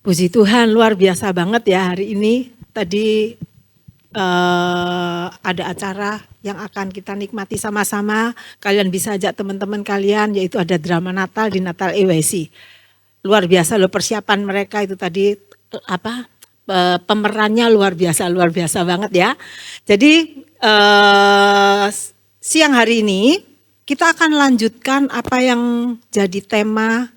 Puji Tuhan, luar biasa banget ya hari ini. Tadi ada acara yang akan kita nikmati sama-sama. Kalian bisa ajak teman-teman kalian, yaitu ada drama Natal di Natal EYC. Luar biasa loh persiapan mereka itu tadi, pemerannya luar biasa banget ya. Jadi siang hari ini kita akan lanjutkan apa yang jadi tema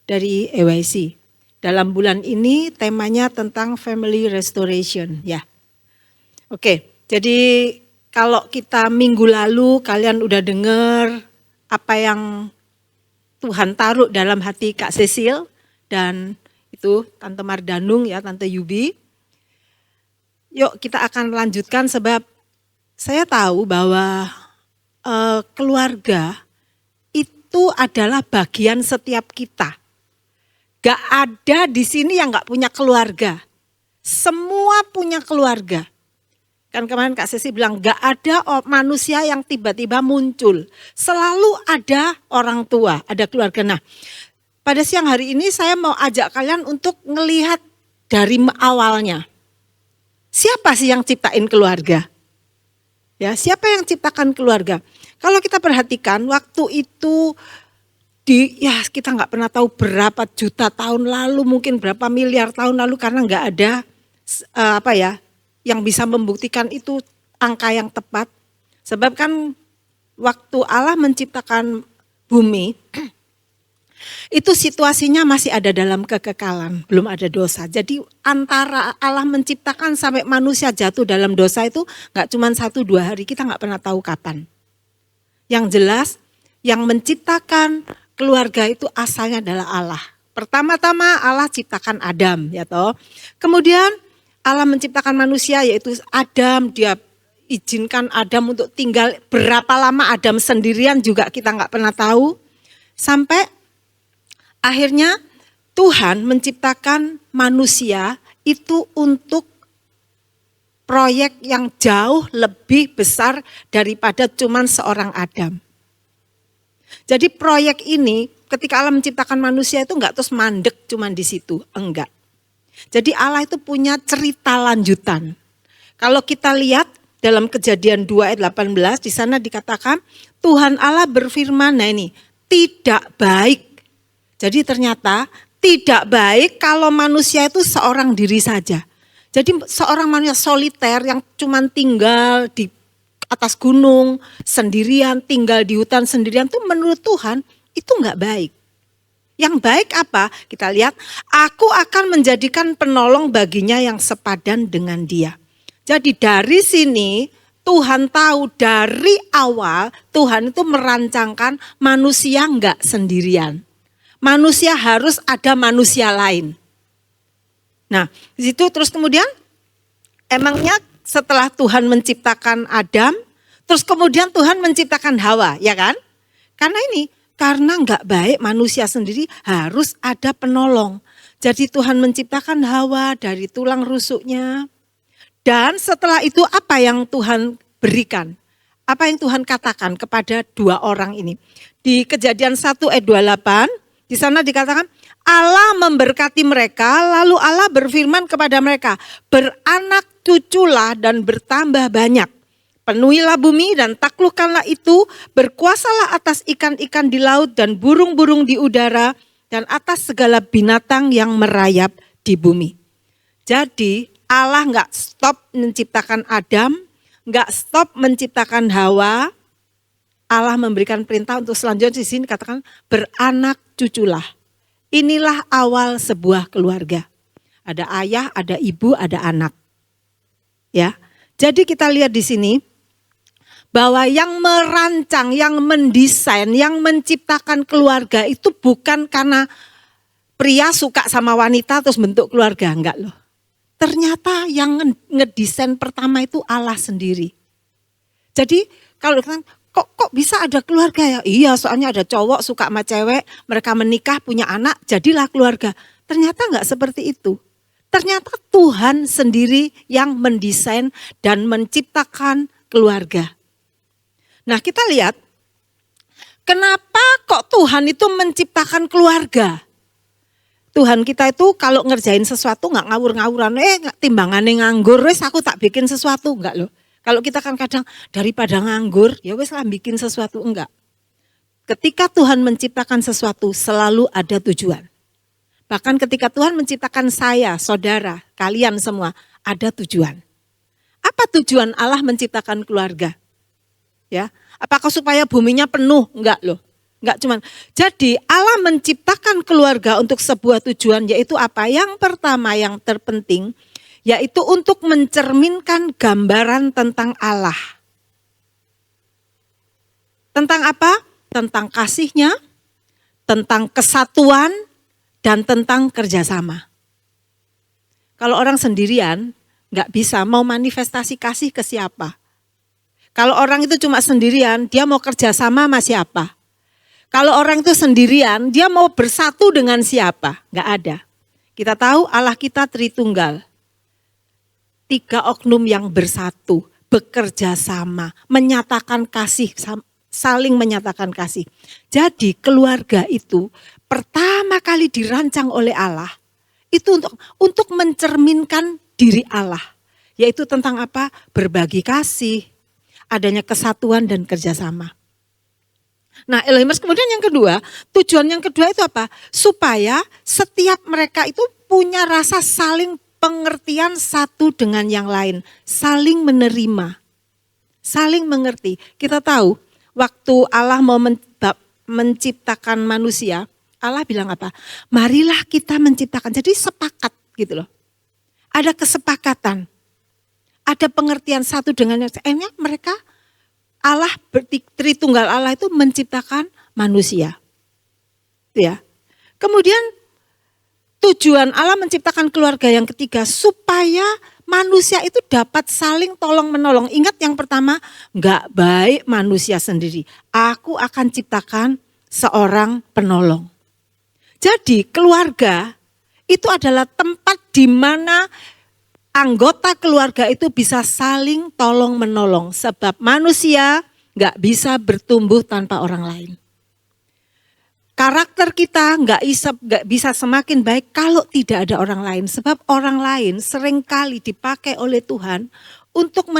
dari EYC. Dalam bulan ini temanya tentang family restoration ya. Oke, jadi kalau kita minggu lalu kalian udah dengar apa yang Tuhan taruh dalam hati Kak Cecil dan itu Tante Mardanung ya, Tante Yubi. Yuk kita akan lanjutkan sebab saya tahu bahwa keluarga itu adalah bagian setiap kita. Gak ada di sini yang gak punya keluarga. Semua punya keluarga. Kan kemarin Kak Sesi bilang gak ada manusia yang tiba-tiba muncul. Selalu ada orang tua, ada keluarga. Nah, pada siang hari ini saya mau ajak kalian untuk ngelihat dari awalnya. Siapa sih yang ciptain keluarga? Ya, siapa yang ciptakan keluarga? Kalau kita perhatikan waktu itu kita nggak pernah tahu berapa juta tahun lalu, mungkin berapa miliar tahun lalu karena nggak ada yang bisa membuktikan itu angka yang tepat. Sebab kan waktu Allah menciptakan bumi, itu situasinya masih ada dalam kekekalan, belum ada dosa. Jadi antara Allah menciptakan sampai manusia jatuh dalam dosa itu nggak cuma 1-2 hari, kita nggak pernah tahu kapan. Yang jelas yang menciptakan keluarga itu asalnya adalah Allah. Pertama-tama Allah ciptakan Adam ya toh. Kemudian Allah menciptakan manusia yaitu Adam, dia izinkan Adam untuk tinggal berapa lama Adam sendirian juga kita nggak pernah tahu. Sampai akhirnya Tuhan menciptakan manusia itu untuk proyek yang jauh lebih besar daripada cuman seorang Adam. Jadi proyek ini ketika Allah menciptakan manusia itu enggak terus mandek cuman di situ, enggak. Jadi Allah itu punya cerita lanjutan. Kalau kita lihat dalam Kejadian 2 ayat 18 di sana dikatakan Tuhan Allah berfirman, nah ini tidak baik. Jadi ternyata tidak baik kalau manusia itu seorang diri saja. Jadi seorang manusia soliter yang cuman tinggal di atas gunung sendirian, tinggal di hutan sendirian itu menurut Tuhan itu enggak baik. Yang baik apa? Kita lihat, aku akan menjadikan penolong baginya yang sepadan dengan dia. Jadi dari sini Tuhan tahu dari awal Tuhan itu merancangkan manusia enggak sendirian. Manusia harus ada manusia lain. Nah, di situ terus kemudian emangnya setelah Tuhan menciptakan Adam, terus kemudian Tuhan menciptakan Hawa, ya kan? Karena enggak baik manusia sendiri harus ada penolong. Jadi Tuhan menciptakan Hawa dari tulang rusuknya. Dan setelah itu apa yang Tuhan berikan? Apa yang Tuhan katakan kepada dua orang ini? Di Kejadian 1 ayat 28, di sana dikatakan, Allah memberkati mereka, lalu Allah berfirman kepada mereka, beranak cuculah dan bertambah banyak. Penuhilah bumi dan taklukkanlah itu, berkuasalah atas ikan-ikan di laut dan burung-burung di udara, dan atas segala binatang yang merayap di bumi. Jadi Allah enggak stop menciptakan Adam, enggak stop menciptakan Hawa. Allah memberikan perintah untuk selanjutnya di sini katakan beranak cuculah. Inilah awal sebuah keluarga. Ada ayah, ada ibu, ada anak. Ya. Jadi kita lihat di sini bahwa yang merancang, yang mendesain, yang menciptakan keluarga itu bukan karena pria suka sama wanita terus bentuk keluarga, enggak loh. Ternyata yang ngedesain pertama itu Allah sendiri. Jadi kalau kok bisa ada keluarga ya? Iya, soalnya ada cowok suka sama cewek, mereka menikah, punya anak, jadilah keluarga. Ternyata enggak seperti itu. Ternyata Tuhan sendiri yang mendesain dan menciptakan keluarga. Nah, kita lihat kenapa kok Tuhan itu menciptakan keluarga? Tuhan kita itu kalau ngerjain sesuatu nggak ngawur-ngawuran, timbangannya nganggur, wes aku tak bikin sesuatu, enggak loh. Kalau kita kan kadang daripada nganggur, ya wes lah bikin sesuatu, enggak. Ketika Tuhan menciptakan sesuatu selalu ada tujuan. Bahkan ketika Tuhan menciptakan saya, saudara, kalian semua, ada tujuan. Apa tujuan Allah menciptakan keluarga? Ya, apakah supaya buminya penuh? Enggak loh. Enggak cuman. Jadi Allah menciptakan keluarga untuk sebuah tujuan, yaitu apa? Yang pertama yang terpenting, yaitu untuk mencerminkan gambaran tentang Allah. Tentang apa? Tentang kasih-Nya, tentang kesatuan, dan tentang kerjasama. Kalau orang sendirian, enggak bisa mau manifestasi kasih ke siapa. Kalau orang itu cuma sendirian, dia mau kerjasama sama siapa? Kalau orang itu sendirian, dia mau bersatu dengan siapa? Enggak ada. Kita tahu Allah kita Tritunggal. 3 oknum yang bersatu, bekerja sama, menyatakan kasih, saling menyatakan kasih. Jadi keluarga itu pertama kali dirancang oleh Allah, itu untuk mencerminkan diri Allah. Yaitu tentang apa? Berbagi kasih, adanya kesatuan dan kerjasama. Nah, Elohimers kemudian yang kedua, tujuan yang kedua itu apa? Supaya setiap mereka itu punya rasa saling pengertian satu dengan yang lain. Saling menerima, saling mengerti. Kita tahu waktu Allah mau menciptakan manusia, Allah bilang apa? Marilah kita menciptakan. Jadi sepakat gitu loh. Ada kesepakatan. Ada pengertian satu dengan yang lainnya. Mereka Allah Tritunggal Allah itu menciptakan manusia. Ya. Kemudian tujuan Allah menciptakan keluarga yang ketiga supaya manusia itu dapat saling tolong menolong. Ingat yang pertama, enggak baik manusia sendiri. Aku akan ciptakan seorang penolong. Jadi keluarga itu adalah tempat di mana anggota keluarga itu bisa saling tolong menolong. Sebab manusia gak bisa bertumbuh tanpa orang lain. Karakter kita gak bisa semakin baik kalau tidak ada orang lain. Sebab orang lain seringkali dipakai oleh Tuhan untuk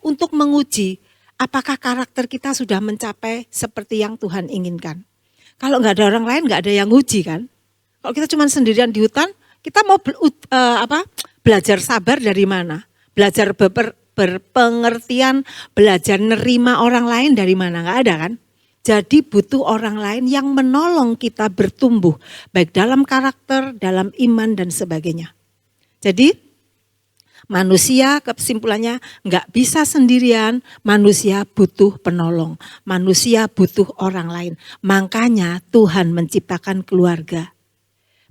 untuk menguji apakah karakter kita sudah mencapai seperti yang Tuhan inginkan. Kalau gak ada orang lain gak ada yang uji kan. Kalau kita cuma sendirian di hutan, kita mau belajar sabar dari mana? Belajar berpengertian, belajar nerima orang lain dari mana? Enggak ada kan? Jadi butuh orang lain yang menolong kita bertumbuh. Baik dalam karakter, dalam iman dan sebagainya. Jadi manusia kesimpulannya enggak bisa sendirian, manusia butuh penolong. Manusia butuh orang lain. Makanya Tuhan menciptakan keluarga.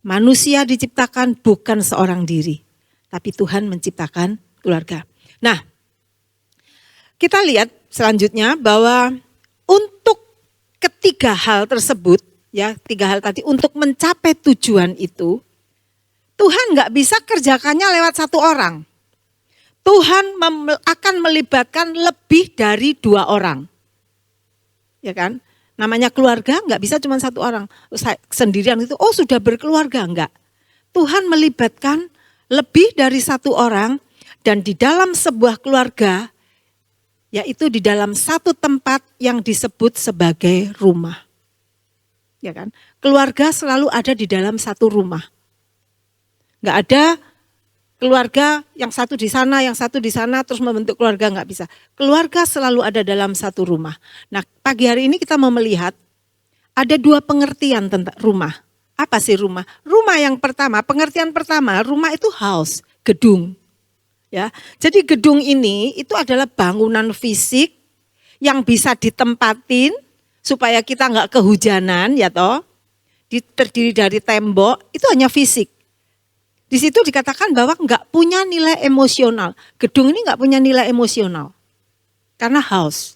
Manusia diciptakan bukan seorang diri. Tapi Tuhan menciptakan keluarga. Nah, kita lihat selanjutnya bahwa untuk ketiga hal tersebut, ya 3 hal tadi, untuk mencapai tujuan itu, Tuhan gak bisa kerjakannya lewat 1 orang. Tuhan akan melibatkan lebih dari 2 orang. Ya kan? Namanya keluarga gak bisa cuma 1 orang. Sendirian itu, sudah berkeluarga, enggak. Tuhan melibatkan lebih dari 1 orang dan di dalam sebuah keluarga, yaitu di dalam satu tempat yang disebut sebagai rumah. Ya kan? Keluarga selalu ada di dalam satu rumah. Enggak ada keluarga yang satu di sana, yang satu di sana terus membentuk keluarga, enggak bisa. Keluarga selalu ada dalam satu rumah. Nah, pagi hari ini kita mau melihat ada 2 pengertian tentang rumah. Apa sih rumah? Rumah yang pertama, pengertian pertama, rumah itu house, gedung. Ya, jadi gedung ini itu adalah bangunan fisik yang bisa ditempatin supaya kita enggak kehujanan, ya toh. Terdiri dari tembok, itu hanya fisik. Di situ dikatakan bahwa enggak punya nilai emosional. Gedung ini enggak punya nilai emosional. Karena house.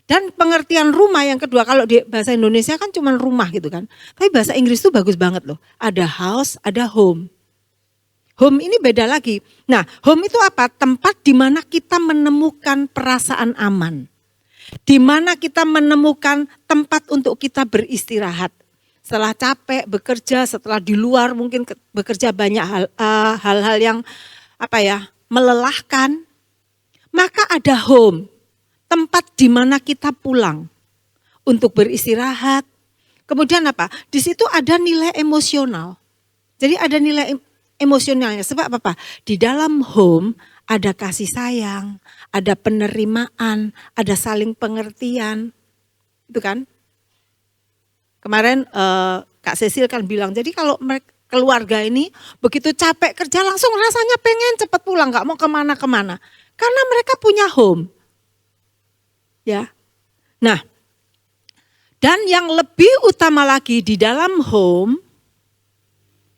Dan pengertian rumah yang kedua, kalau di bahasa Indonesia kan cuma rumah gitu kan. Tapi bahasa Inggris itu bagus banget loh. Ada house, ada home. Home ini beda lagi. Nah, home itu apa? Tempat di mana kita menemukan perasaan aman. Di mana kita menemukan tempat untuk kita beristirahat. setelah capek bekerja, setelah di luar mungkin bekerja banyak hal-hal yang melelahkan, maka ada home, tempat di mana kita pulang untuk beristirahat. Kemudian di situ ada nilai emosional. Jadi ada nilai emosionalnya. Sebab apa? Di dalam home ada kasih sayang, ada penerimaan, ada saling pengertian. Itu kan? Kemarin Kak Cecil kan bilang, jadi kalau keluarga ini begitu capek kerja langsung rasanya pengen cepat pulang, gak mau kemana-kemana. Karena mereka punya home. Ya. Nah, dan yang lebih utama lagi di dalam home,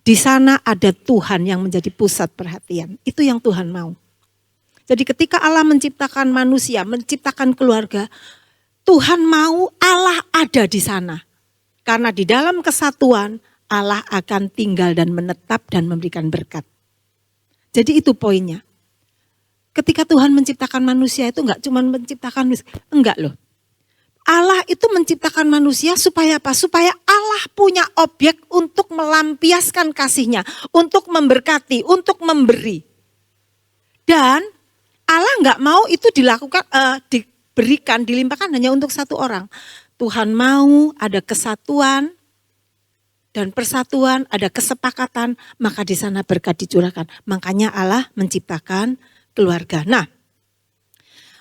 di sana ada Tuhan yang menjadi pusat perhatian. Itu yang Tuhan mau. Jadi ketika Allah menciptakan manusia, menciptakan keluarga, Tuhan mau Allah ada di sana. Karena di dalam kesatuan, Allah akan tinggal dan menetap dan memberikan berkat. Jadi itu poinnya. Ketika Tuhan menciptakan manusia itu enggak cuma menciptakan, enggak loh. Allah itu menciptakan manusia supaya apa? Supaya Allah punya objek untuk melampiaskan kasih-Nya, untuk memberkati, untuk memberi. Dan Allah enggak mau itu dilakukan, diberikan, dilimpahkan hanya untuk satu orang. Tuhan mau ada kesatuan dan persatuan, ada kesepakatan, maka di sana berkat dicurahkan. Makanya Allah menciptakan keluarga. Nah,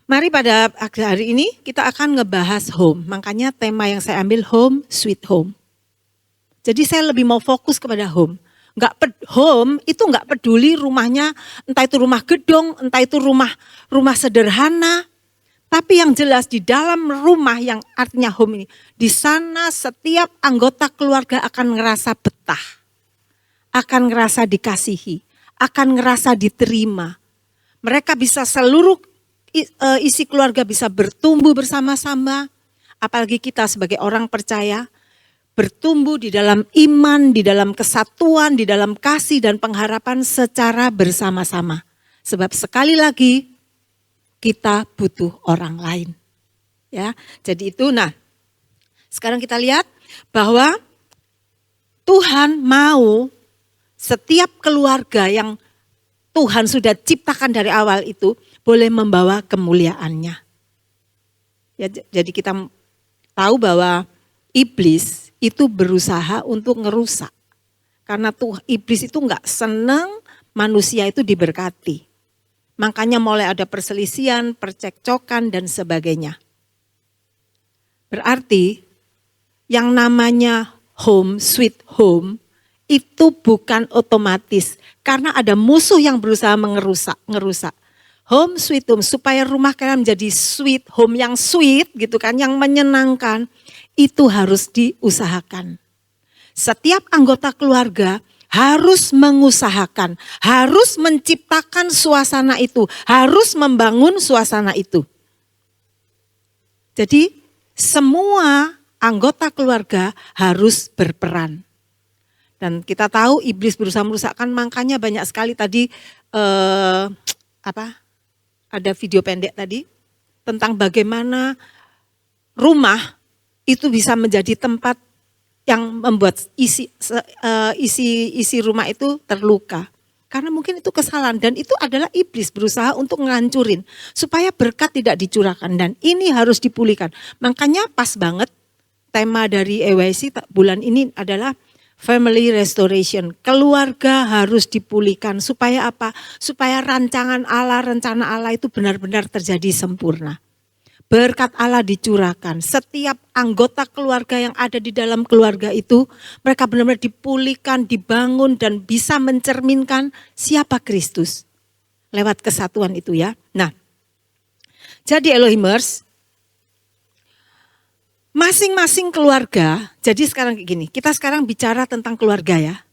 mari pada hari ini kita akan ngebahas home. Makanya tema yang saya ambil home, sweet home. Jadi saya lebih mau fokus kepada home. Home itu enggak peduli rumahnya, entah itu rumah gedung, entah itu rumah sederhana. Tapi yang jelas di dalam rumah yang artinya home ini, di sana setiap anggota keluarga akan ngerasa betah, akan ngerasa dikasihi, akan ngerasa diterima. Mereka bisa seluruh isi keluarga bisa bertumbuh bersama-sama, apalagi kita sebagai orang percaya, bertumbuh di dalam iman, di dalam kesatuan, di dalam kasih dan pengharapan secara bersama-sama. Sebab sekali lagi, kita butuh orang lain. Ya, jadi itu. Nah, sekarang kita lihat bahwa Tuhan mau setiap keluarga yang Tuhan sudah ciptakan dari awal itu boleh membawa kemuliaannya. Ya, jadi kita tahu bahwa iblis itu berusaha untuk ngerusak. Karena iblis itu enggak senang manusia itu diberkati. Makanya mulai ada perselisihan, percekcokan dan sebagainya. Berarti yang namanya home, sweet home itu bukan otomatis. Karena ada musuh yang berusaha ngerusak. Home sweet home, supaya rumah kalian menjadi sweet home yang sweet gitu kan, yang menyenangkan. Itu harus diusahakan. Setiap anggota keluarga harus mengusahakan, harus menciptakan suasana itu, harus membangun suasana itu. Jadi semua anggota keluarga harus berperan. Dan kita tahu iblis berusaha merusakkan, makanya banyak sekali tadi ada video pendek tadi tentang bagaimana rumah itu bisa menjadi tempat yang membuat isi rumah itu terluka. Karena mungkin itu kesalahan dan itu adalah iblis berusaha untuk ngancurin supaya berkat tidak dicurahkan dan ini harus dipulihkan. Makanya pas banget tema dari EYC bulan ini adalah family restoration. Keluarga harus dipulihkan supaya apa? Supaya rencana Allah itu benar-benar terjadi sempurna. Berkat Allah dicurahkan. Setiap anggota keluarga yang ada di dalam keluarga itu, mereka benar-benar dipulihkan, dibangun, dan bisa mencerminkan siapa Kristus. Lewat kesatuan itu ya. Nah, jadi Elohimers, masing-masing keluarga, jadi sekarang kayak gini, kita sekarang bicara tentang keluarga ya.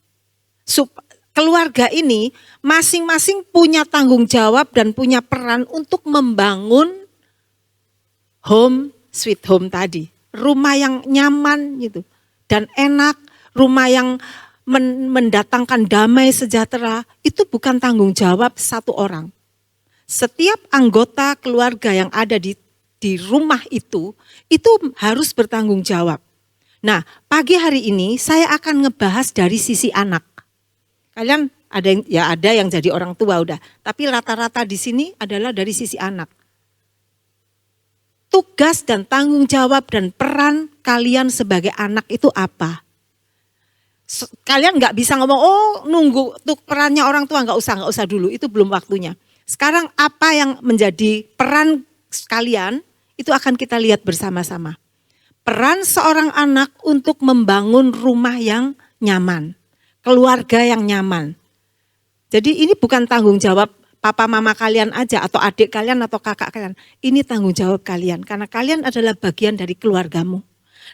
Keluarga ini masing-masing punya tanggung jawab dan punya peran untuk membangun home, sweet home tadi. Rumah yang nyaman gitu dan enak, rumah yang mendatangkan damai sejahtera, itu bukan tanggung jawab satu orang. Setiap anggota keluarga yang ada di rumah itu harus bertanggung jawab. Nah, pagi hari ini saya akan ngebahas dari sisi anak. Kalian ada yang jadi orang tua udah, tapi rata-rata di sini adalah dari sisi anak. Tugas dan tanggung jawab dan peran kalian sebagai anak itu apa? Kalian nggak bisa ngomong, oh nunggu tuh perannya orang tua, nggak usah dulu, itu belum waktunya. Sekarang apa yang menjadi peran kalian, itu akan kita lihat bersama-sama. Peran seorang anak untuk membangun rumah yang nyaman, keluarga yang nyaman. Jadi ini bukan tanggung jawab papa mama kalian aja, atau adik kalian atau kakak kalian. Ini tanggung jawab kalian, karena kalian adalah bagian dari keluargamu.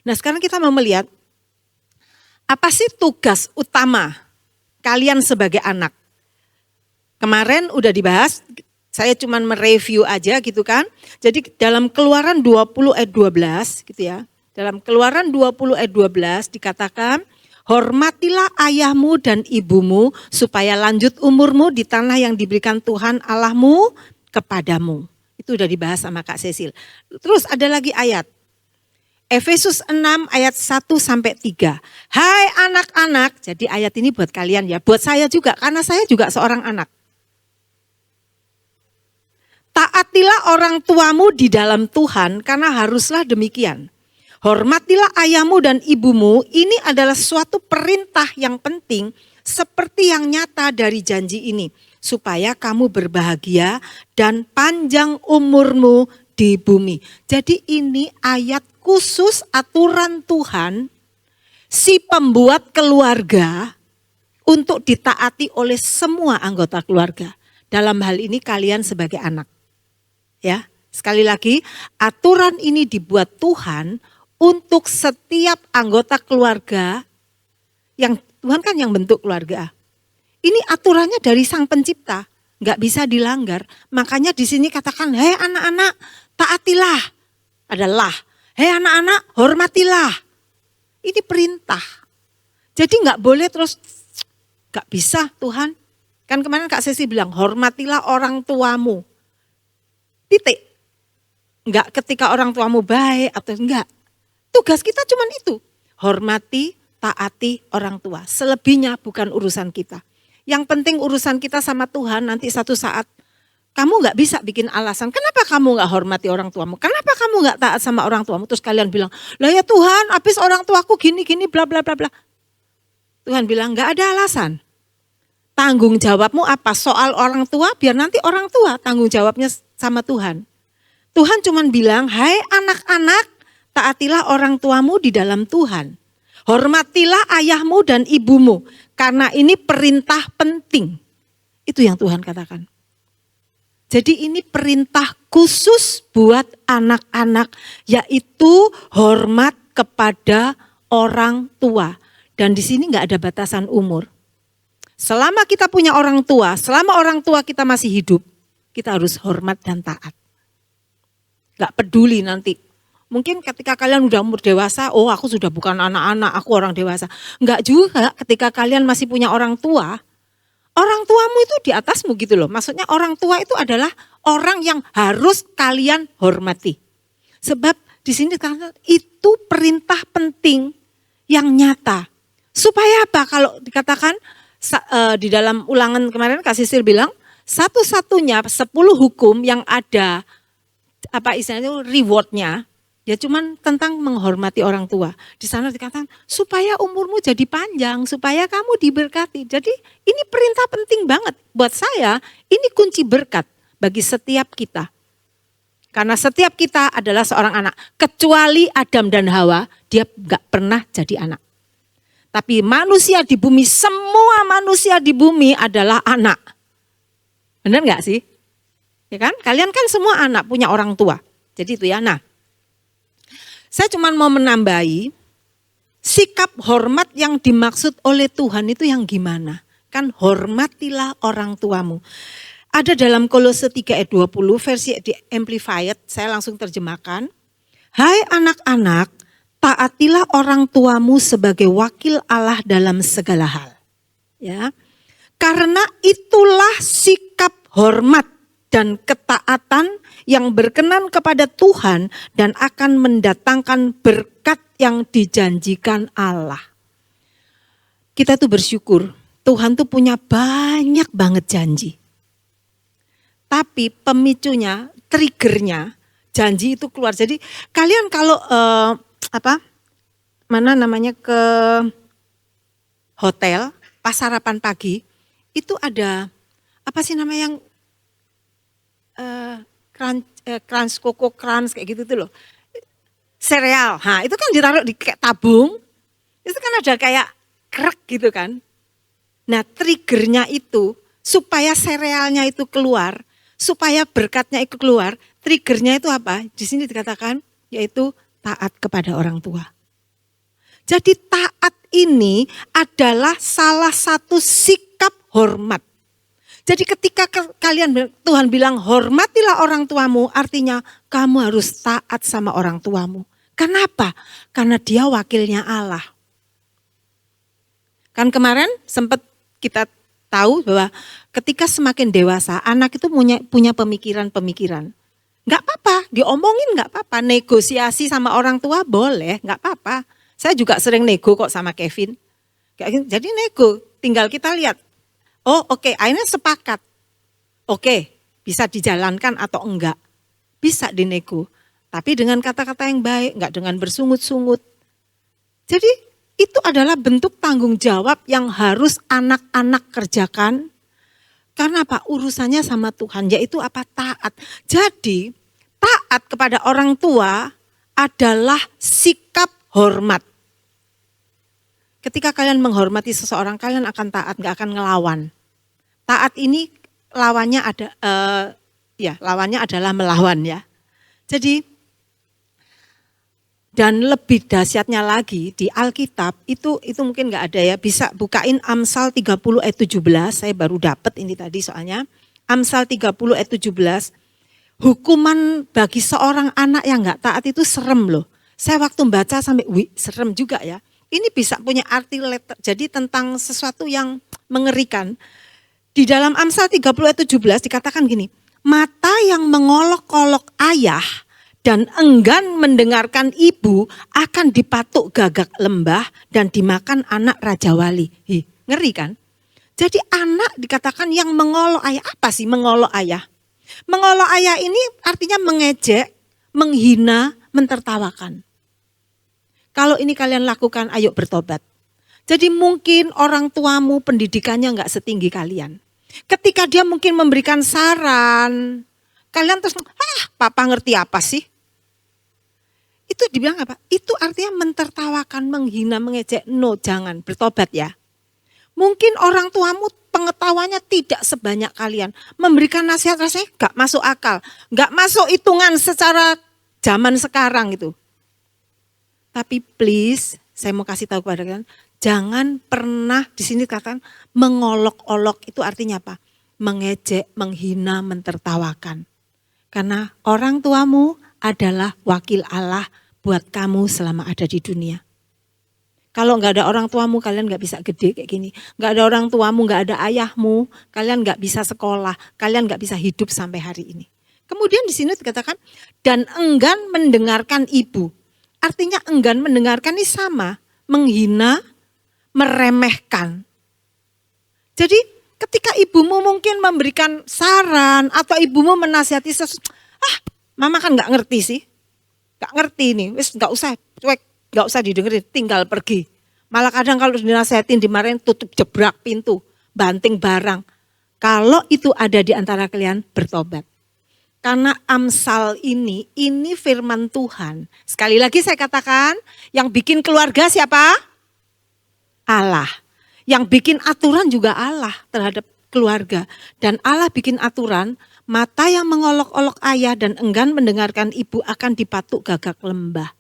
Nah sekarang kita mau melihat, apa sih tugas utama kalian sebagai anak? Kemarin udah dibahas, saya cuma mereview aja gitu kan. Jadi dalam Keluaran 20 ayat 12 gitu ya. Dalam Keluaran 20 ayat 12 dikatakan, hormatilah ayahmu dan ibumu supaya lanjut umurmu di tanah yang diberikan Tuhan Allahmu kepadamu. Itu udah dibahas sama Kak Cecil. Terus ada lagi ayat. Efesus 6 ayat 1 sampai 3. Hai anak-anak, jadi ayat ini buat kalian ya, buat saya juga karena saya juga seorang anak. Taatilah orang tuamu di dalam Tuhan karena haruslah demikian. Hormatilah ayahmu dan ibumu, ini adalah suatu perintah yang penting seperti yang nyata dari janji ini. Supaya kamu berbahagia dan panjang umurmu di bumi. Jadi ini ayat khusus aturan Tuhan, si pembuat keluarga untuk ditaati oleh semua anggota keluarga. Dalam hal ini kalian sebagai anak. Ya, sekali lagi aturan ini dibuat Tuhan untuk setiap anggota keluarga yang Tuhan kan yang bentuk keluarga. Ini aturannya dari Sang Pencipta, nggak bisa dilanggar. Makanya di sini katakan, hei anak-anak taatilah, adalah. Hei anak-anak, hormatilah. Ini perintah. Jadi nggak boleh terus, nggak bisa Tuhan. Kan kemarin Kak Sesi bilang, hormatilah orang tuamu. Titik. Nggak ketika orang tuamu baik atau enggak. Tugas kita cuma itu. Hormati, taati orang tua. Selebihnya bukan urusan kita. Yang penting urusan kita sama Tuhan nanti satu saat. Kamu gak bisa bikin alasan, kenapa kamu gak hormati orang tuamu? Kenapa kamu gak taat sama orang tuamu? Terus kalian bilang, lah ya Tuhan habis orang tuaku gini-gini bla bla bla bla. Tuhan bilang gak ada alasan. Tanggung jawabmu apa? Soal orang tua, biar nanti orang tua tanggung jawabnya sama Tuhan. Tuhan cuma bilang, hai anak-anak, taatilah orang tuamu di dalam Tuhan. Hormatilah ayahmu dan ibumu, karena ini perintah penting. Itu yang Tuhan katakan. Jadi ini perintah khusus buat anak-anak, yaitu hormat kepada orang tua. Dan di sini nggak ada batasan umur. Selama kita punya orang tua, selama orang tua kita masih hidup, kita harus hormat dan taat. Gak peduli nanti. Mungkin ketika kalian udah umur dewasa, oh aku sudah bukan anak-anak, aku orang dewasa. Enggak juga ketika kalian masih punya orang tua. Orang tuamu itu di atasmu gitu loh. Maksudnya orang tua itu adalah orang yang harus kalian hormati. Sebab di sini itu perintah penting yang nyata. Supaya apa? Kalau dikatakan di dalam ulangan kemarin Kak Sisil bilang, satu-satunya 10 hukum yang ada apa istilahnya rewardnya, ya cuman tentang menghormati orang tua. Di sana dikatakan supaya umurmu jadi panjang, supaya kamu diberkati. Jadi ini perintah penting banget buat saya. Ini kunci berkat bagi setiap kita. Karena setiap kita adalah seorang anak. Kecuali Adam dan Hawa, dia gak pernah jadi anak. Tapi manusia di bumi, semua manusia di bumi adalah anak. Benar gak sih? Ya kan? Kalian kan semua anak, punya orang tua. Jadi itu ya. Nah, saya cuma mau menambahi sikap hormat yang dimaksud oleh Tuhan itu yang gimana? Kan hormatilah orang tuamu. Ada dalam Kolose 3 ayat 20 versi di Amplified, saya langsung terjemahkan. Hai anak-anak, taatilah orang tuamu sebagai wakil Allah dalam segala hal. Ya. Karena itulah sikap hormat dan ketaatan yang berkenan kepada Tuhan dan akan mendatangkan berkat yang dijanjikan Allah. Kita tuh bersyukur, Tuhan tuh punya banyak banget janji. Tapi pemicunya, triggernya, janji itu keluar. Jadi kalian kalau ke hotel pas sarapan pagi itu ada apa sih namanya yang crunch, Coco Crunch kayak gitu tuh loh. Sereal. Nah, itu kan ditaruh di kayak tabung. Itu kan ada kayak krek gitu kan. Nah, triggernya itu supaya serealnya itu keluar, supaya berkatnya itu keluar, triggernya itu apa? Di sini dikatakan yaitu taat kepada orang tua. Jadi taat ini adalah salah satu sikap hormat. Jadi ketika Tuhan bilang hormatilah orang tuamu, artinya kamu harus taat sama orang tuamu. Kenapa? Karena dia wakilnya Allah. Kan kemarin sempat kita tahu bahwa ketika semakin dewasa, anak itu punya pemikiran-pemikiran. Enggak apa-apa, diomongin enggak apa-apa, negosiasi sama orang tua boleh, enggak apa-apa. Saya juga sering nego kok sama Kevin. Jadi nego, tinggal kita lihat. Oh oke, akhirnya sepakat. Oke, bisa dijalankan atau enggak. Bisa dinego, tapi dengan kata-kata yang baik, enggak dengan bersungut-sungut. Jadi itu adalah bentuk tanggung jawab yang harus anak-anak kerjakan. Karena apa? Urusannya sama Tuhan, yaitu apa? Taat. Jadi taat kepada orang tua adalah sikap hormat. Ketika kalian menghormati seseorang, kalian akan taat, gak akan ngelawan. Taat ini lawannya lawannya adalah melawan ya. Jadi dan lebih dahsyatnya lagi di Alkitab itu mungkin nggak ada ya, bisa bukain Amsal 30 ayat 17, saya baru dapat ini tadi soalnya. Amsal 30 ayat 17, hukuman bagi seorang anak yang nggak taat itu serem loh. Saya waktu baca sampai serem juga ya. Ini bisa punya arti letter, jadi tentang sesuatu yang mengerikan. Di dalam Amsal 30 ayat 17 dikatakan gini, mata yang mengolok-olok ayah dan enggan mendengarkan ibu akan dipatuk gagak lembah dan dimakan anak Raja Wali. Ngeri kan? Jadi anak dikatakan yang mengolok ayah. Apa sih mengolok ayah? Mengolok ayah ini artinya mengejek, menghina, mentertawakan. Kalau ini kalian lakukan, ayo bertobat. Jadi mungkin orang tuamu pendidikannya enggak setinggi kalian. Ketika dia mungkin memberikan saran, kalian terus, papa ngerti apa sih? Itu dibilang apa? Itu artinya mentertawakan, menghina, mengejek. No, jangan, bertobat ya. Mungkin orang tuamu pengetahuannya tidak sebanyak kalian. Memberikan nasihat rasanya gak masuk akal. Gak masuk hitungan secara zaman sekarang gitu. Tapi please, saya mau kasih tahu kepada kalian, jangan pernah di sini katakan mengolok-olok, itu artinya apa? Mengejek, menghina, mentertawakan. Karena orang tuamu adalah wakil Allah buat kamu selama ada di dunia. Kalau nggak ada orang tuamu, kalian nggak bisa gede kayak gini. Nggak ada orang tuamu, nggak ada ayahmu, kalian nggak bisa sekolah, kalian nggak bisa hidup sampai hari ini. Kemudian di sini dikatakan, dan enggan mendengarkan ibu. Artinya enggan mendengarkan ini sama, menghina, meremehkan. Jadi ketika ibumu mungkin memberikan saran atau ibumu menasihati sesuatu, mama kan nggak ngerti sih, nggak ngerti nih, wis nggak usah cuek, nggak usah didengerin, tinggal pergi. Malah kadang kalau dinasihatin dimarahin, tutup jebrak pintu, banting barang. Kalau itu ada di antara kalian, bertobat. Karena Amsal ini firman Tuhan. Sekali lagi saya katakan, yang bikin keluarga siapa? Allah. Yang bikin aturan juga Allah terhadap keluarga. Dan Allah bikin aturan, mata yang mengolok-olok ayah dan enggan mendengarkan ibu akan dipatuk gagak lembah.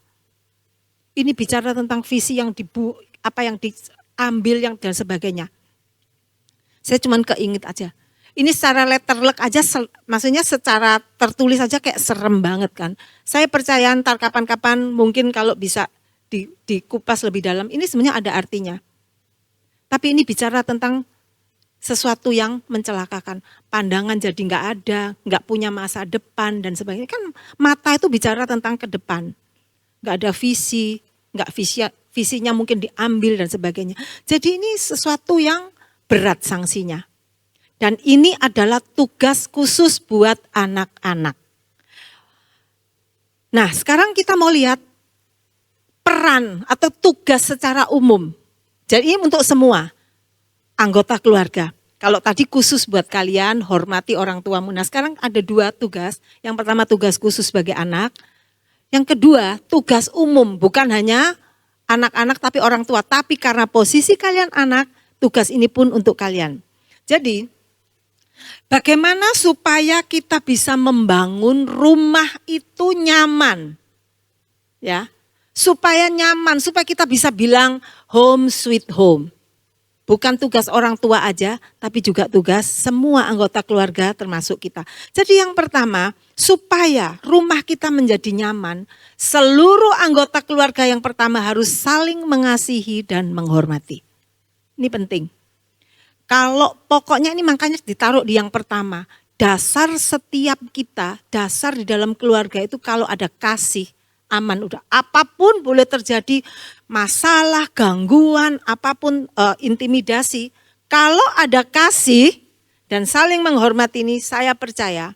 Ini bicara tentang visi yang diambil yang dan sebagainya. Saya cuma keinget aja. Ini secara letterlek aja, maksudnya secara tertulis aja kayak serem banget kan. Saya percaya ntar kapan-kapan mungkin kalau bisa dikupas lebih dalam, ini sebenarnya ada artinya. Tapi ini bicara tentang sesuatu yang mencelakakan. Pandangan jadi nggak ada, nggak punya masa depan dan sebagainya. Kan mata itu bicara tentang ke depan. Nggak ada visi, enggak visinya mungkin diambil dan sebagainya. Jadi ini sesuatu yang berat sanksinya. Dan ini adalah tugas khusus buat anak-anak. Nah, sekarang kita mau lihat peran atau tugas secara umum. Jadi ini untuk semua anggota keluarga. Kalau tadi khusus buat kalian, hormati orang tuamu. Nah sekarang ada 2 tugas. Yang pertama tugas khusus sebagai anak. Yang kedua tugas umum, bukan hanya anak-anak tapi orang tua. Tapi karena posisi kalian anak, tugas ini pun untuk kalian. Jadi bagaimana supaya kita bisa membangun rumah itu nyaman? Ya, supaya nyaman, supaya kita bisa bilang home sweet home. Bukan tugas orang tua aja, tapi juga tugas semua anggota keluarga termasuk kita. Jadi yang pertama, supaya rumah kita menjadi nyaman, seluruh anggota keluarga yang pertama harus saling mengasihi dan menghormati. Ini penting. Kalau pokoknya ini makanya ditaruh di yang pertama. Dasar setiap kita, dasar di dalam keluarga itu kalau ada kasih, aman udah. Apapun boleh terjadi, masalah, gangguan, apapun intimidasi. Kalau ada kasih dan saling menghormati ini, saya percaya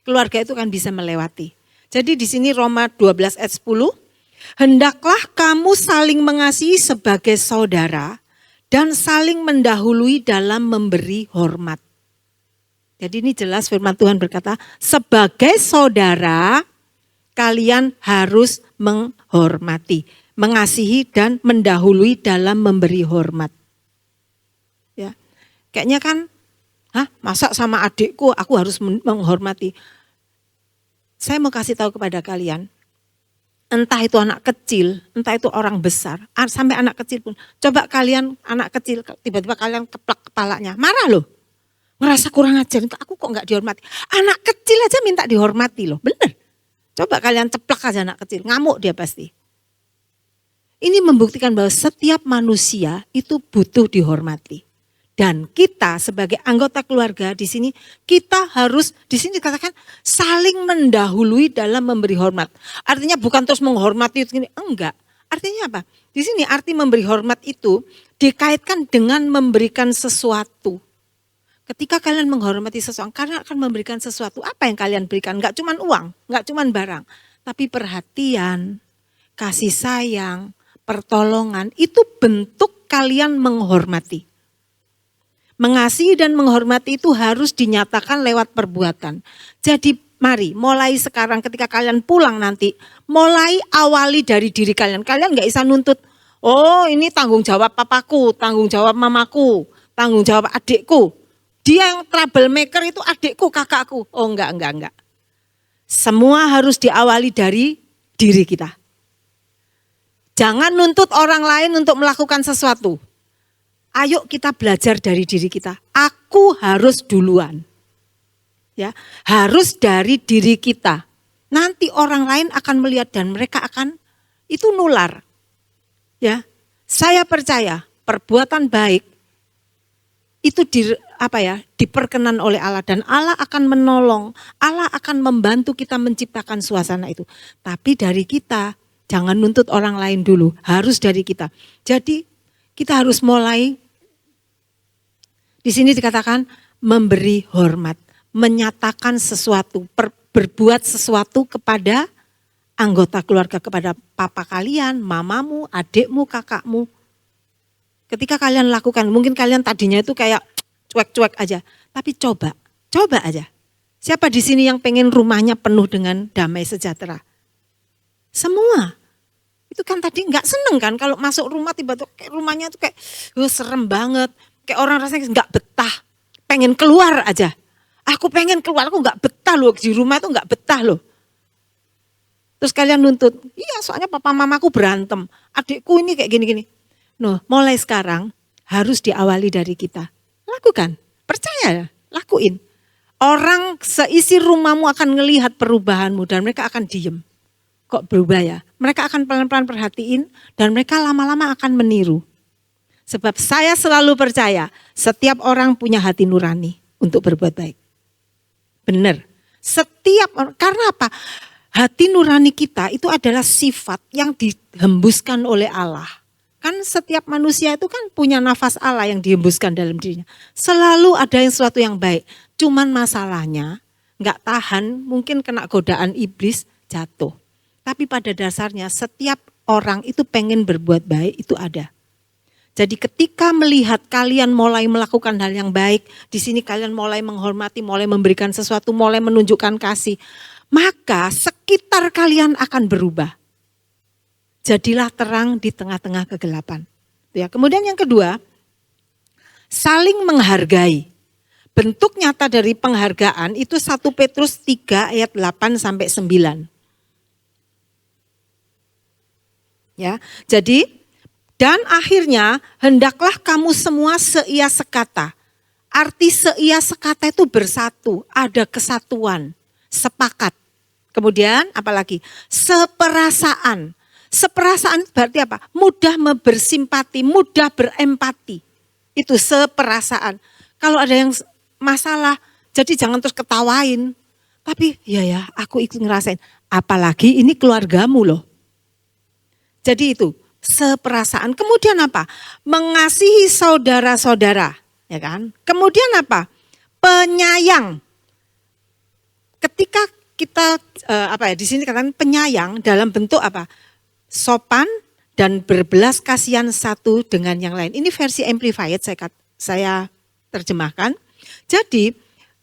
keluarga itu kan bisa melewati. Jadi di sini Roma 12 ayat 10, hendaklah kamu saling mengasihi sebagai saudara dan saling mendahului dalam memberi hormat. Jadi ini jelas firman Tuhan berkata, sebagai saudara kalian harus menghormati, mengasihi dan mendahului dalam memberi hormat. Ya, kayaknya kan, masa sama adikku aku harus menghormati. Saya mau kasih tahu kepada kalian, entah itu anak kecil, entah itu orang besar, sampai anak kecil pun. Coba kalian anak kecil, tiba-tiba kalian keplak kepalanya, marah loh. Ngerasa kurang ajar, aku kok enggak dihormati. Anak kecil aja minta dihormati loh, bener. Coba kalian ceplak aja anak kecil, ngamuk dia pasti. Ini membuktikan bahwa setiap manusia itu butuh dihormati. Dan kita sebagai anggota keluarga di sini, kita harus, di sini dikatakan saling mendahului dalam memberi hormat. Artinya bukan terus menghormati itu, enggak. Artinya apa? Di sini arti memberi hormat itu dikaitkan dengan memberikan sesuatu. Ketika kalian menghormati seseorang, karena akan memberikan sesuatu, apa yang kalian berikan? Enggak cuma uang, enggak cuma barang, tapi perhatian, kasih sayang, pertolongan, itu bentuk kalian menghormati. Mengasihi dan menghormati itu harus dinyatakan lewat perbuatan. Jadi mari, mulai sekarang ketika kalian pulang nanti, mulai awali dari diri kalian. Kalian enggak bisa nuntut, oh ini tanggung jawab papaku, tanggung jawab mamaku, tanggung jawab adikku. Dia yang troublemaker itu adikku, kakakku. Oh enggak. Semua harus diawali dari diri kita. Jangan nuntut orang lain untuk melakukan sesuatu. Ayo kita belajar dari diri kita. Aku harus duluan. Ya, harus dari diri kita. Nanti orang lain akan melihat dan mereka akan itu nular. Ya. Saya percaya perbuatan baik itu diperkenan oleh Allah dan Allah akan menolong, Allah akan membantu kita menciptakan suasana itu. Tapi dari kita, jangan nuntut orang lain dulu, harus dari kita. Jadi kita harus mulai, di sini dikatakan memberi hormat, menyatakan sesuatu, berbuat sesuatu kepada anggota keluarga, kepada papa kalian, mamamu, adikmu, kakakmu. Ketika kalian lakukan, mungkin kalian tadinya itu kayak cuek-cuek aja. Tapi coba aja. Siapa di sini yang pengen rumahnya penuh dengan damai sejahtera? Semua. Itu kan tadi nggak seneng kan kalau masuk rumah tiba-tiba kayak rumahnya tuh kayak serem banget. Kayak orang rasanya nggak betah. Pengen keluar aja. Aku pengen keluar, aku nggak betah loh. Di rumah itu nggak betah loh. Terus kalian nuntut, iya soalnya papa mamaku berantem. Adikku ini kayak gini-gini. Nah, mulai sekarang harus diawali dari kita. Lakukan, percaya, lakuin. Orang seisi rumahmu akan melihat perubahanmu dan mereka akan diem. Kok berubah ya? Mereka akan pelan-pelan perhatiin dan mereka lama-lama akan meniru. Sebab saya selalu percaya setiap orang punya hati nurani untuk berbuat baik. Benar. Setiap orang, karena apa? hati nurani kita itu adalah sifat yang dihembuskan oleh Allah. Kan setiap manusia itu kan punya nafas Allah yang dihembuskan dalam dirinya. Selalu ada sesuatu yang baik. Cuman masalahnya nggak tahan, mungkin kena godaan iblis, jatuh. Tapi pada dasarnya setiap orang itu pengen berbuat baik, itu ada. Jadi ketika melihat kalian mulai melakukan hal yang baik, di sini kalian mulai menghormati, mulai memberikan sesuatu, mulai menunjukkan kasih, maka sekitar kalian akan berubah. Jadilah terang di tengah-tengah kegelapan. Ya, kemudian yang kedua, saling menghargai. Bentuk nyata dari penghargaan itu 1 Petrus 3 ayat 8 sampai 9. Ya, jadi dan akhirnya hendaklah kamu semua seia sekata. Arti seia sekata itu bersatu, ada kesatuan, sepakat. Kemudian apalagi? Seperasaan. Seperasaan berarti apa? Mudah bersimpati, mudah berempati. Itu seperasaan. Kalau ada yang masalah, jadi jangan terus ketawain. Tapi ya aku ikut ngerasain. Apalagi ini keluargamu loh. Jadi itu seperasaan. Kemudian apa? Mengasihi saudara-saudara. Ya kan? Kemudian apa? Penyayang. Ketika kita di sini katakan penyayang dalam bentuk apa? Sopan dan berbelas kasihan satu dengan yang lain. Ini versi amplified saya terjemahkan. Jadi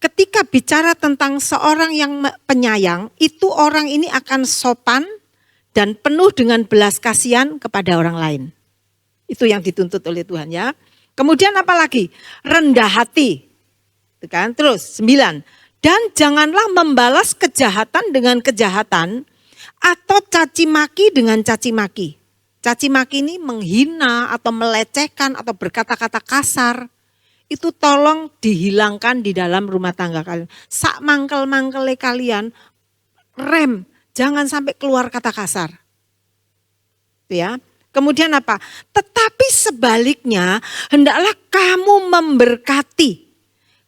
ketika bicara tentang seorang yang penyayang, itu orang ini akan sopan dan penuh dengan belas kasihan kepada orang lain. Itu yang dituntut oleh Tuhan ya. Kemudian apa lagi? Rendah hati. Itu kan? Terus 9. Dan janganlah membalas kejahatan dengan kejahatan atau caci maki dengan caci maki. Caci maki ini menghina atau melecehkan atau berkata-kata kasar. Itu tolong dihilangkan di dalam rumah tangga kalian. Sak mangkel-mangkele kalian rem, jangan sampai keluar kata kasar. Ya. Kemudian apa? Tetapi sebaliknya hendaklah kamu memberkati.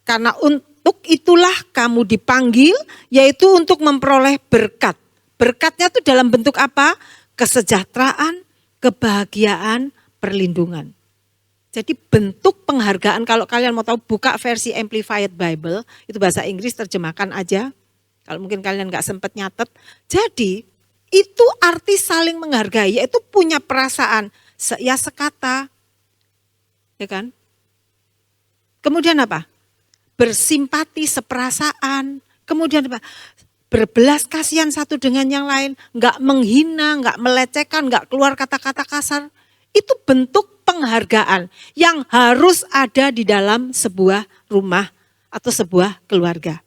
Karena untuk itulah kamu dipanggil, yaitu untuk memperoleh berkat. Berkatnya itu dalam bentuk apa? Kesejahteraan, kebahagiaan, perlindungan. Jadi bentuk penghargaan, kalau kalian mau tahu buka versi Amplified Bible, itu bahasa Inggris terjemahkan aja. Kalau mungkin kalian gak sempat nyatet. Jadi itu arti saling menghargai, yaitu punya perasaan seia sekata. Ya kan? Kemudian apa? Bersimpati, seperasaan. Kemudian apa? Berbelas kasihan satu dengan yang lain, enggak menghina, enggak melecehkan, enggak keluar kata-kata kasar. Itu bentuk penghargaan yang harus ada di dalam sebuah rumah atau sebuah keluarga.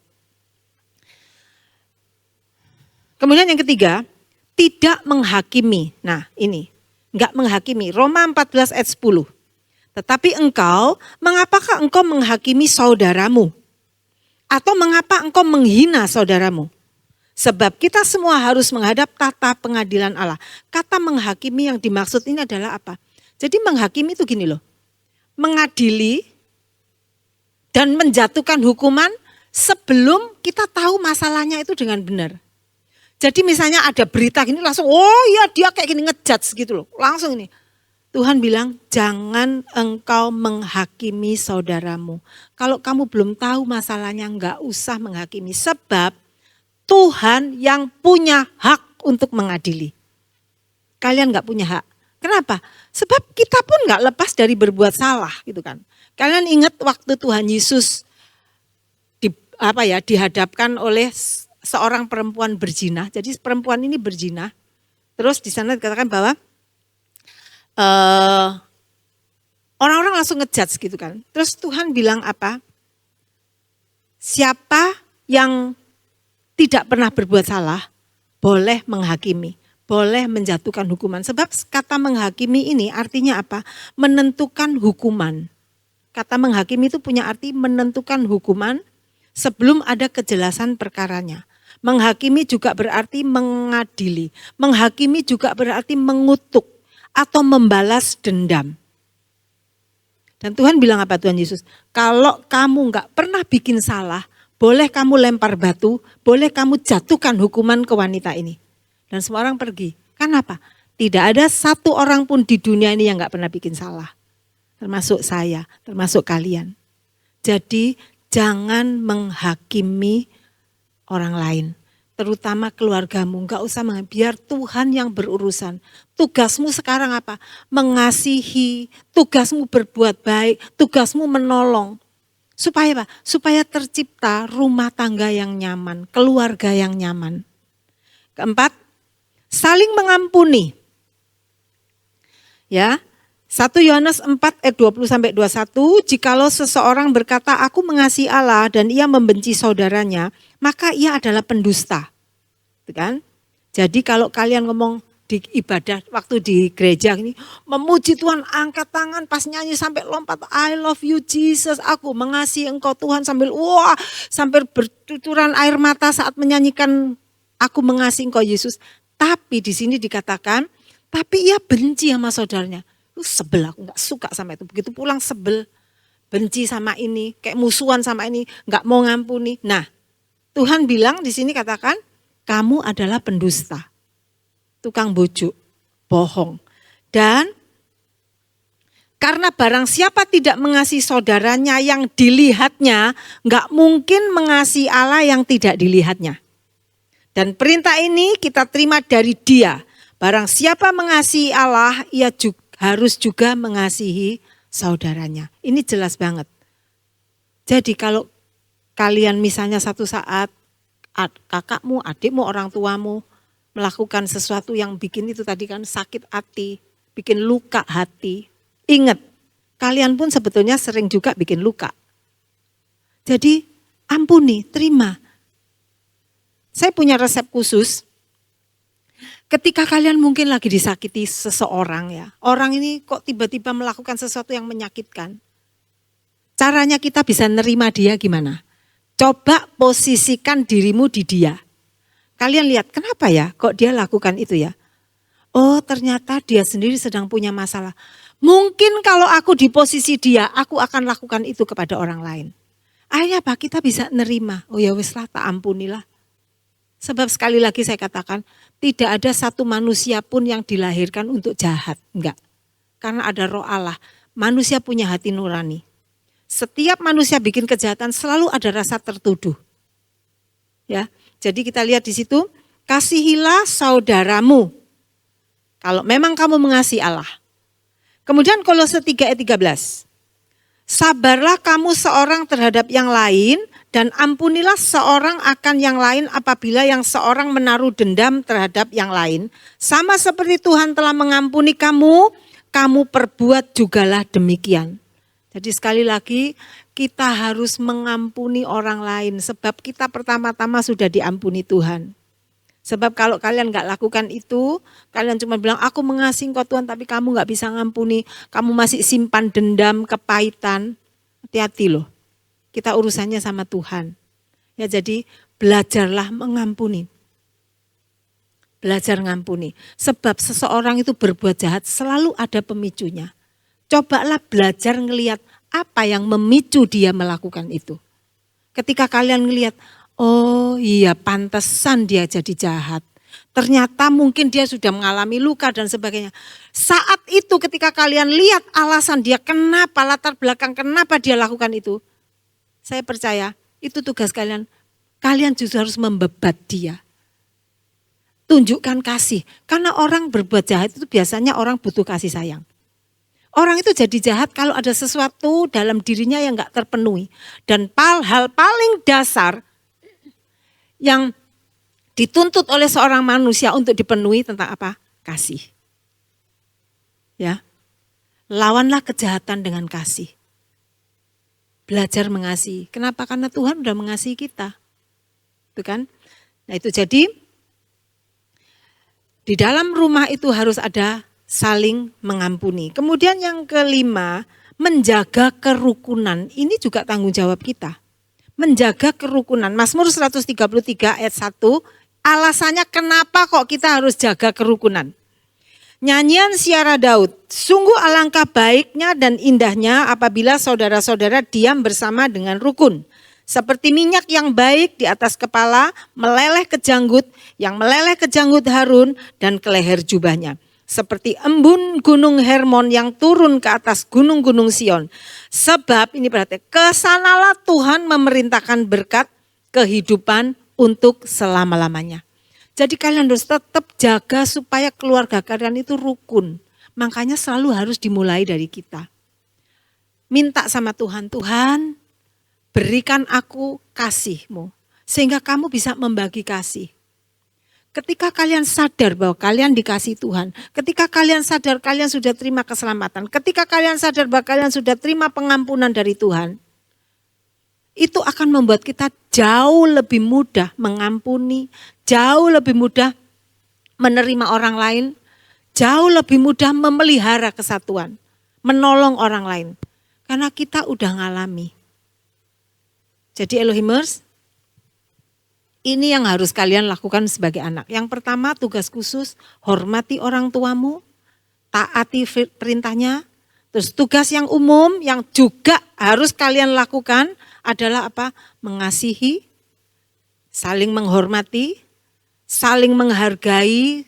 Kemudian yang ketiga, tidak menghakimi. Nah ini, enggak menghakimi. Roma 14 ayat 10. Tetapi engkau, mengapakah engkau menghakimi saudaramu? Atau mengapa engkau menghina saudaramu? Sebab kita semua harus menghadap tata pengadilan Allah. Kata menghakimi yang dimaksud ini adalah apa? Jadi menghakimi itu gini loh. Mengadili dan menjatuhkan hukuman sebelum kita tahu masalahnya itu dengan benar. Jadi misalnya ada berita gini langsung, oh iya dia kayak gini ngejudge gitu loh. Langsung ini. Tuhan bilang jangan engkau menghakimi saudaramu. Kalau kamu belum tahu masalahnya enggak usah menghakimi. Sebab Tuhan yang punya hak untuk mengadili. Kalian gak punya hak. Kenapa? Sebab kita pun gak lepas dari berbuat salah gitu kan. Kalian ingat waktu Tuhan Yesus dihadapkan oleh seorang perempuan berzina. Jadi perempuan ini berzina. Terus di sana dikatakan bahwa orang-orang langsung ngejudge gitu kan. Terus Tuhan bilang apa? Siapa yang tidak pernah berbuat salah, boleh menghakimi, boleh menjatuhkan hukuman. Sebab kata menghakimi ini artinya apa? Menentukan hukuman. Kata menghakimi itu punya arti menentukan hukuman sebelum ada kejelasan perkaranya. Menghakimi juga berarti mengadili. Menghakimi juga berarti mengutuk atau membalas dendam. Dan Tuhan bilang apa Tuhan Yesus? Kalau kamu gak pernah bikin salah, boleh kamu lempar batu, boleh kamu jatuhkan hukuman ke wanita ini. Dan semua orang pergi. Kenapa? Tidak ada satu orang pun di dunia ini yang gak pernah bikin salah. Termasuk saya, termasuk kalian. Jadi jangan menghakimi orang lain. Terutama keluargamu, gak usah biar Tuhan yang berurusan. Tugasmu sekarang apa? Mengasihi, tugasmu berbuat baik, tugasmu menolong. Supaya apa? Supaya tercipta rumah tangga yang nyaman, keluarga yang nyaman. Keempat, saling mengampuni. Ya, 1 Yohanes 4 ayat 20-21, jikalau seseorang berkata aku mengasihi Allah dan ia membenci saudaranya, maka ia adalah pendusta. Kan? Jadi kalau kalian ngomong di ibadah waktu di gereja ini memuji Tuhan, angkat tangan pas nyanyi sampai lompat, I love you Jesus, aku mengasihi engkau Tuhan, sambil sampai bertuturan air mata saat menyanyikan aku mengasihi engkau Yesus. Tapi di sini dikatakan, tapi ia benci sama saudaranya. Sebel, aku gak suka sama itu. Begitu pulang sebel, benci sama ini, kayak musuhan sama ini, gak mau ngampuni. Nah, Tuhan bilang di sini katakan, kamu adalah pendusta. Tukang bujuk, bohong. Dan karena barang siapa tidak mengasihi saudaranya yang dilihatnya, gak mungkin mengasihi Allah yang tidak dilihatnya. Dan perintah ini kita terima dari Dia. Barang siapa mengasihi Allah, ia juga harus juga mengasihi saudaranya. Ini jelas banget. Jadi kalau kalian misalnya satu saat kakakmu, adikmu, orang tuamu melakukan sesuatu yang bikin itu tadi kan sakit hati, bikin luka hati. Ingat, kalian pun sebetulnya sering juga bikin luka. Jadi ampuni, terima. Saya punya resep khusus. Ketika kalian mungkin lagi disakiti seseorang ya, orang ini kok tiba-tiba melakukan sesuatu yang menyakitkan. Caranya kita bisa nerima dia gimana? Coba posisikan dirimu di dia. Kalian lihat kenapa ya kok dia lakukan itu ya? Oh ternyata dia sendiri sedang punya masalah. Mungkin kalau aku di posisi dia, aku akan lakukan itu kepada orang lain. Akhirnya apa? Kita bisa nerima. Oh ya wis lah, tak ampunilah. Sebab sekali lagi saya katakan, tidak ada satu manusia pun yang dilahirkan untuk jahat. Enggak. Karena ada roh Allah. Manusia punya hati nurani. Setiap manusia bikin kejahatan selalu ada rasa tertuduh. Ya, jadi kita lihat di situ, kasihilah saudaramu. Kalau memang kamu mengasihi Allah. Kemudian Kolose 3 ayat 13. Sabarlah kamu seorang terhadap yang lain dan ampunilah seorang akan yang lain apabila yang seorang menaruh dendam terhadap yang lain. Sama seperti Tuhan telah mengampuni kamu, kamu perbuat jugalah demikian. Jadi sekali lagi kita harus mengampuni orang lain sebab kita pertama-tama sudah diampuni Tuhan. Sebab kalau kalian gak lakukan itu, kalian cuma bilang aku mengasihi engkau Tuhan tapi kamu gak bisa ngampuni, kamu masih simpan dendam, kepahitan, hati-hati loh. Kita urusannya sama Tuhan. Ya jadi belajarlah mengampuni. Belajar ngampuni. Sebab seseorang itu berbuat jahat selalu ada pemicunya. Cobalah belajar ngelihat apa yang memicu dia melakukan itu. Ketika kalian ngelihat, oh iya pantesan dia jadi jahat. Ternyata mungkin dia sudah mengalami luka dan sebagainya. Saat itu ketika kalian lihat alasan dia kenapa, latar belakang kenapa dia lakukan itu. Saya percaya itu tugas kalian. Kalian justru harus membebat dia. Tunjukkan kasih. Karena orang berbuat jahat itu biasanya orang butuh kasih sayang. Orang itu jadi jahat kalau ada sesuatu dalam dirinya yang gak terpenuhi. Dan hal paling dasar yang dituntut oleh seorang manusia untuk dipenuhi tentang apa? Kasih. Ya. Lawanlah kejahatan dengan kasih. Belajar mengasihi. Kenapa? Karena Tuhan sudah mengasihi kita. Itu kan? Nah itu jadi di dalam rumah itu harus ada saling mengampuni. Kemudian yang kelima, menjaga kerukunan. Ini juga tanggung jawab kita. Menjaga kerukunan. Mazmur 133 ayat 1, alasannya kenapa kok kita harus jaga kerukunan. Nyanyian Siara Daud, sungguh alangkah baiknya dan indahnya apabila saudara-saudara diam bersama dengan rukun. Seperti minyak yang baik di atas kepala, meleleh ke janggut, yang meleleh ke janggut Harun dan ke leher jubahnya. Seperti embun gunung Hermon yang turun ke atas gunung-gunung Sion. Sebab ini berarti kesanalah Tuhan memerintahkan berkat kehidupan untuk selama-lamanya. Jadi kalian harus tetap jaga supaya keluarga kalian itu rukun. Makanya selalu harus dimulai dari kita. Minta sama Tuhan, Tuhan berikan aku kasih-Mu. Sehingga kamu bisa membagi kasih. Ketika kalian sadar bahwa kalian dikasih Tuhan. Ketika kalian sadar kalian sudah terima keselamatan. Ketika kalian sadar bahwa kalian sudah terima pengampunan dari Tuhan. Itu akan membuat kita jauh lebih mudah mengampuni. Jauh lebih mudah menerima orang lain. Jauh lebih mudah memelihara kesatuan. Menolong orang lain. Karena kita udah ngalami. Jadi Elohimers, ini yang harus kalian lakukan sebagai anak. Yang pertama tugas khusus, hormati orang tuamu, taati perintahnya. Terus tugas yang umum yang juga harus kalian lakukan adalah apa? Mengasihi, saling menghormati, saling menghargai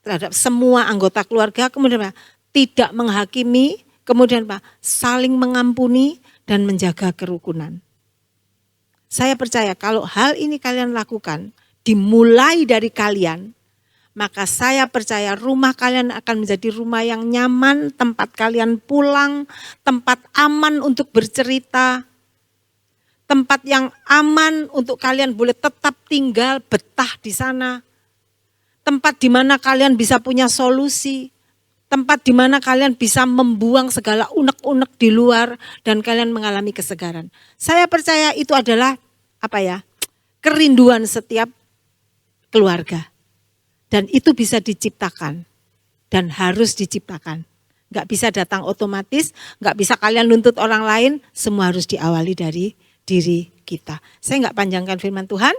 terhadap semua anggota keluarga. Kemudian apa? Tidak menghakimi. Kemudian apa? Saling mengampuni dan menjaga kerukunan. Saya percaya kalau hal ini kalian lakukan, dimulai dari kalian, maka saya percaya rumah kalian akan menjadi rumah yang nyaman, tempat kalian pulang, tempat aman untuk bercerita, tempat yang aman untuk kalian boleh tetap tinggal, betah di sana, tempat di mana kalian bisa punya solusi, tempat di mana kalian bisa membuang segala unek-unek di luar dan kalian mengalami kesegaran. Saya percaya itu adalah kerinduan setiap keluarga. Dan itu bisa diciptakan dan harus diciptakan. Gak bisa datang otomatis, gak bisa kalian nuntut orang lain, semua harus diawali dari diri kita. Saya gak panjangkan firman Tuhan.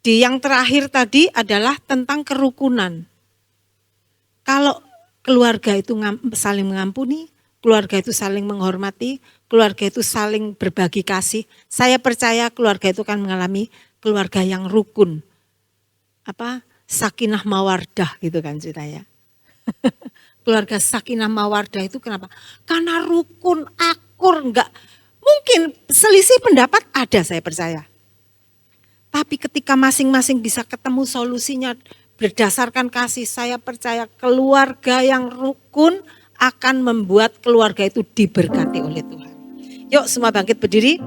Di yang terakhir tadi adalah tentang kerukunan. Kalau keluarga itu saling mengampuni, keluarga itu saling menghormati, keluarga itu saling berbagi kasih, saya percaya keluarga itu akan mengalami keluarga yang rukun. Sakinah mawardah gitu kan ceritanya. Keluarga sakinah mawardah itu kenapa? Karena rukun, akur, enggak. Mungkin selisih pendapat ada saya percaya. Tapi ketika masing-masing bisa ketemu solusinya berdasarkan kasih, saya percaya keluarga yang rukun akan membuat keluarga itu diberkati oleh Tuhan. Yuk semua bangkit berdiri.